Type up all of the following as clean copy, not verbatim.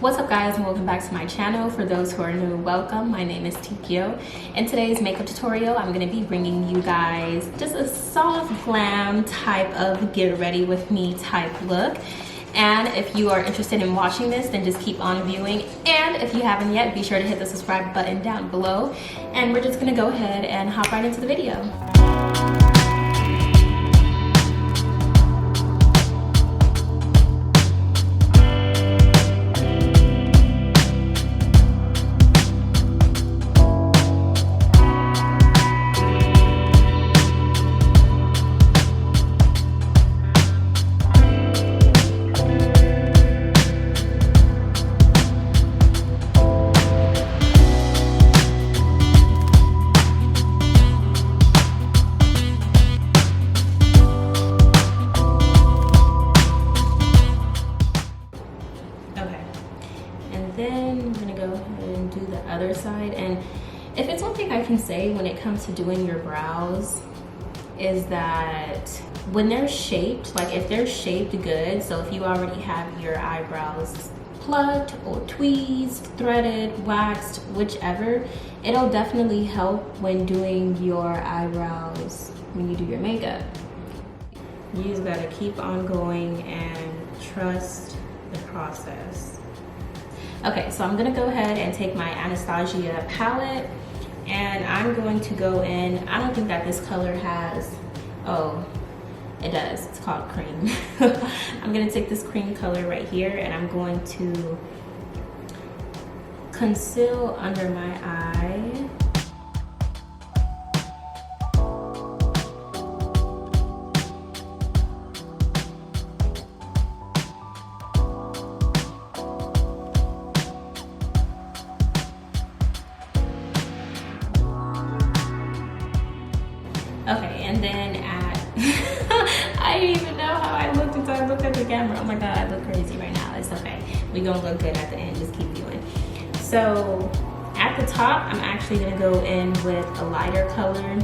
What's up guys, and welcome back to my channel. For those who are new, welcome. My name is Tikyo. In today's makeup tutorial, I'm going to be bringing you guys just a soft glam type of get ready with me type look. And if you are interested in watching this, then just keep on viewing. And if you haven't yet, be sure to hit the subscribe button down below. And we're just going to go ahead and hop right into the video. Then I'm gonna go ahead and do the other side. And if it's one thing I can say when it comes to doing your brows, is that when they're shaped, like if they're shaped good, so if you already have your eyebrows plucked or tweezed, threaded, waxed, whichever, it'll definitely help when doing your eyebrows when you do your makeup. You just gotta keep on going and trust the process. Okay, so I'm gonna go ahead and take my Anastasia palette and I'm going to go in. I don't think that this color has, oh, it does, it's called cream. I'm gonna take this cream color right here and I'm going to conceal under my eye. Okay, and then I didn't even know how I looked until I looked at the camera. Oh my God, I look crazy right now. It's okay. We're gonna look good at the end, just keep viewing. So at the top, I'm actually gonna go in with a lighter color,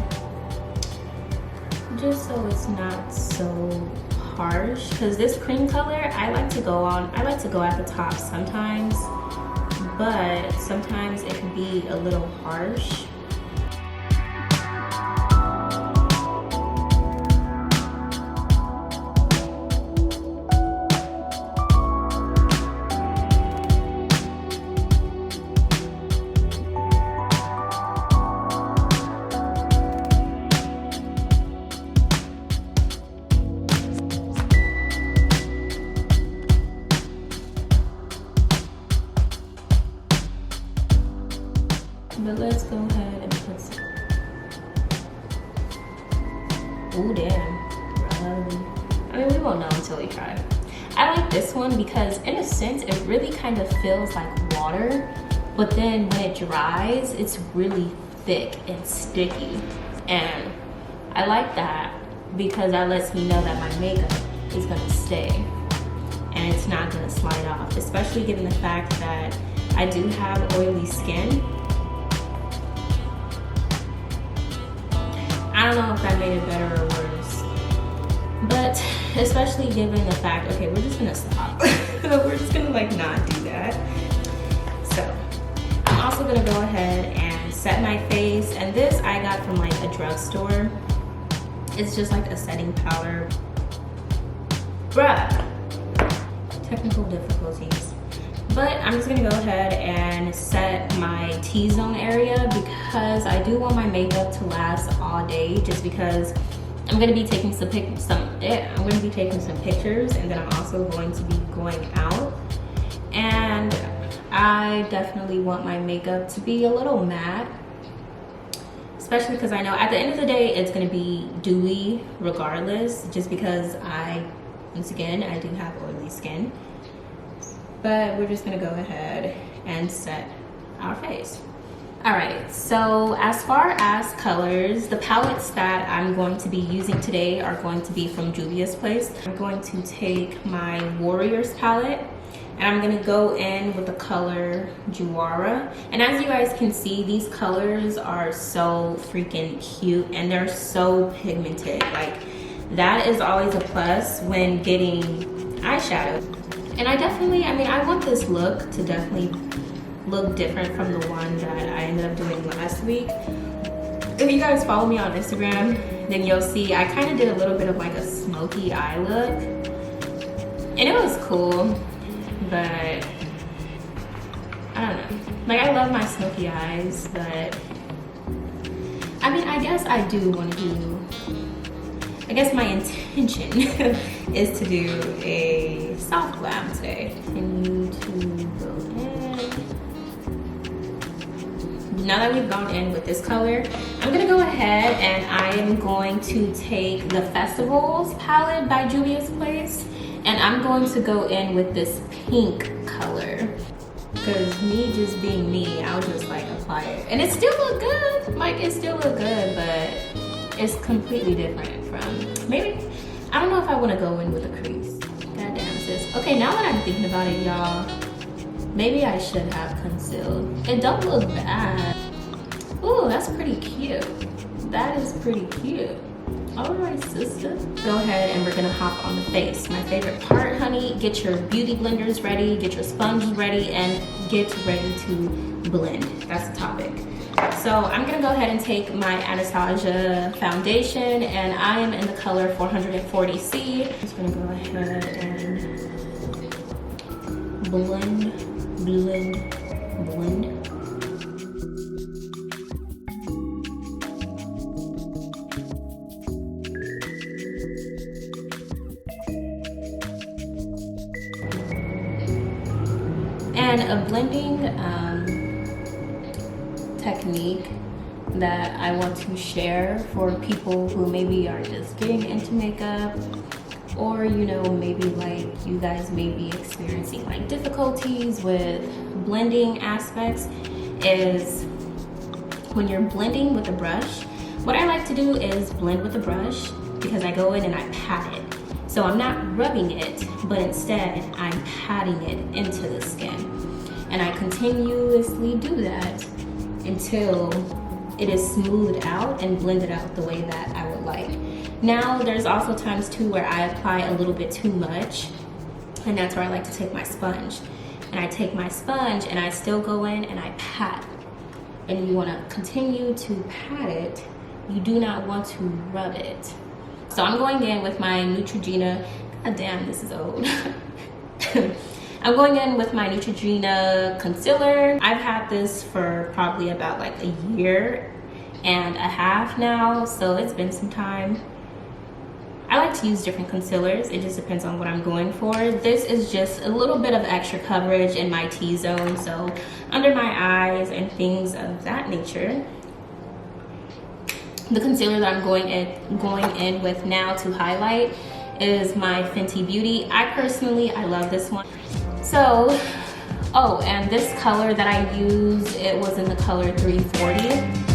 just so it's not so harsh. Because this cream color, I like to go at the top sometimes, but sometimes it can be a little harsh. But let's go ahead and put some. Ooh, damn. I mean, we won't know until we try. I like this one because in a sense, it really kind of feels like water, but then when it dries, it's really thick and sticky. And I like that because that lets me know that my makeup is gonna stay and it's not gonna slide off, especially given the fact that I do have oily skin. I don't know if that made it better or worse, but especially given the fact, okay, we're just gonna stop. We're just gonna like not do that. So I'm also gonna go ahead and set my face, and this I got from like a drugstore. It's just like a setting powder. Bruh, technical difficulties. But I'm just gonna go ahead and set my T-zone area because I do want my makeup to last all day, just because I'm gonna be taking some pictures, and then I'm also going to be going out. And I definitely want my makeup to be a little matte, especially because I know at the end of the day, it's gonna be dewy regardless, just because once again, I do have oily skin. But we're just gonna go ahead and set our face. All right, so as far as colors, the palettes that I'm going to be using today are going to be from Juvia's Place. I'm going to take my Warriors palette and I'm gonna go in with the color Juara. And as you guys can see, these colors are so freaking cute and they're so pigmented. Like, that is always a plus when getting eyeshadow. And I mean, I want this look to definitely look different from the one that I ended up doing last week. If you guys follow me on Instagram, then you'll see I kind of did a little bit of like a smoky eye look. And it was cool, but I don't know. Like, I love my smoky eyes, but I mean, I guess I do want to do, I guess my intention is to do a soft glam today. Continue to go in. Now that we've gone in with this color, I'm gonna go ahead and I am going to take the Festivals palette by Juvia's Place, and I'm going to go in with this pink color. Because me just being me, I'll just like apply it. And it still look good. Like, it still look good, but it's completely different from, maybe, I don't know if I want to go in with a crease. Goddamn, sis. Okay, now that I'm thinking about it, y'all, maybe I should have concealed. It don't look bad. Ooh, that's pretty cute. That is pretty cute. All right, sister. Go ahead and we're gonna hop on the face. My favorite part, honey. Get your beauty blenders ready, get your sponge ready, and get ready to blend. That's the topic. So I'm gonna go ahead and take my Anastasia foundation, and I am in the color 440C. I'm just gonna go ahead and blend, blend, blend. And a blending technique that I want to share for people who maybe are just getting into makeup, or you know, maybe like you guys may be experiencing like difficulties with blending aspects, is when you're blending with a brush, what I like to do is blend with a brush because I go in and I pat it. So I'm not rubbing it, but instead I'm patting it into the skin. And I continuously do that until it is smoothed out and blended out the way that I would like. Now, there's also times too where I apply a little bit too much, and that's where I like to take my sponge. And I take my sponge and I still go in and I pat. And you wanna continue to pat it. You do not want to rub it. So I'm going in with my Neutrogena, god damn, this is old. I'm going in with my Neutrogena concealer. I've had this for probably about like a year and a half now, so it's been some time. I like to use different concealers. It just depends on what I'm going for. This is just a little bit of extra coverage in my T-zone, so under my eyes and things of that nature. The concealer that I'm going in with now to highlight is my Fenty Beauty. I love this one. So, oh, and this color that I used, it was in the color 340.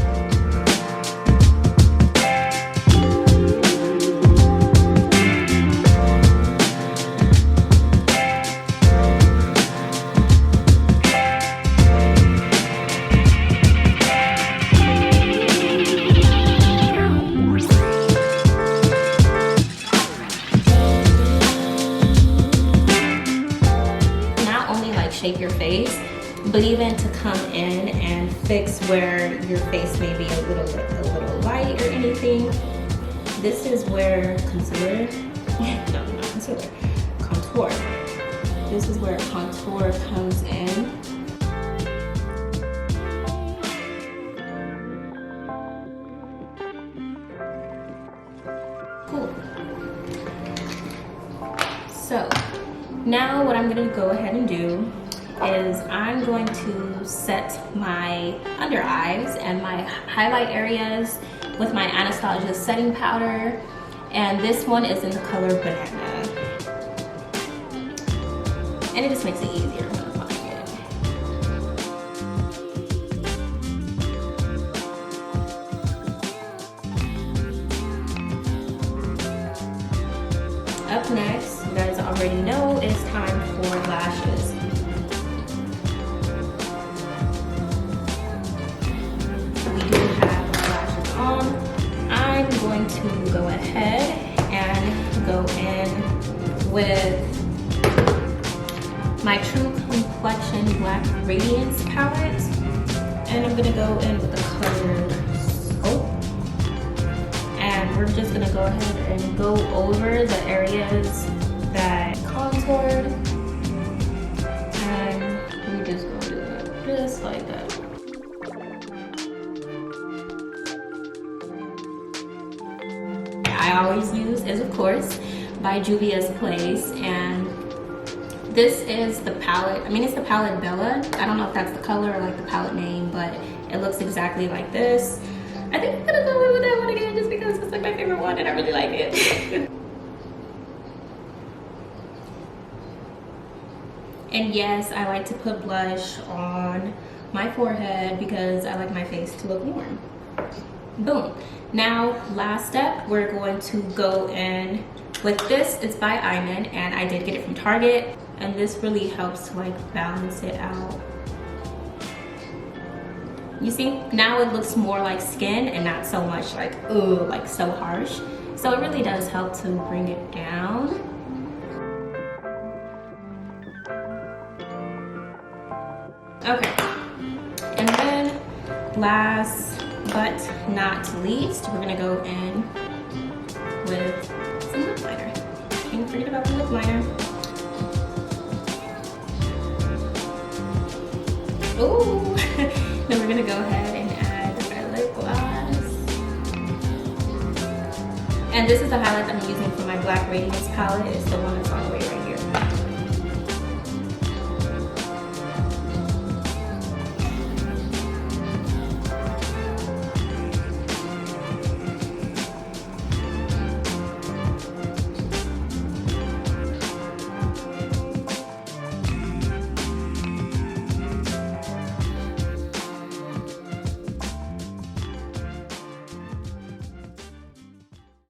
Shape your face, but even to come in and fix where your face may be a little light or anything. This is where concealer, no, not concealer, contour. This is where contour comes in. Cool. So now what I'm gonna go ahead and do is I'm going to set my under eyes and my highlight areas with my Anastasia setting powder, and this one is in the color Banana, and it just makes it easier when applying it. Up next, you guys already know, it's time for lashes. I'm going to go ahead and go in with my True Complexion Black Radiance palette. And I'm gonna go in with the color Scope. And we're just gonna go ahead and go over the areas that contoured. And we just gonna do it just like that. I always use is, of course, by Juvia's Place, and this is the palette. I mean, it's the palette Bella. I don't know if that's the color or like the palette name, but it looks exactly like this. I think I'm gonna go in with that one again just because it's like my favorite one and I really like it. And yes, I like to put blush on my forehead because I like my face to look warm. Boom. Now, last step, we're going to go in with this. It's by Iman, and I did get it from Target, and this really helps to like balance it out. You see, now it looks more like skin and not so much like, ooh, like so harsh. So it really does help to bring it down. Okay, and then last but not least, we're gonna go in with some lip liner. Can't forget about the lip liner. Ooh! Then we're gonna go ahead and add our lip gloss. And this is the highlight I'm using for my Black Radiance palette. It's the one that's all the way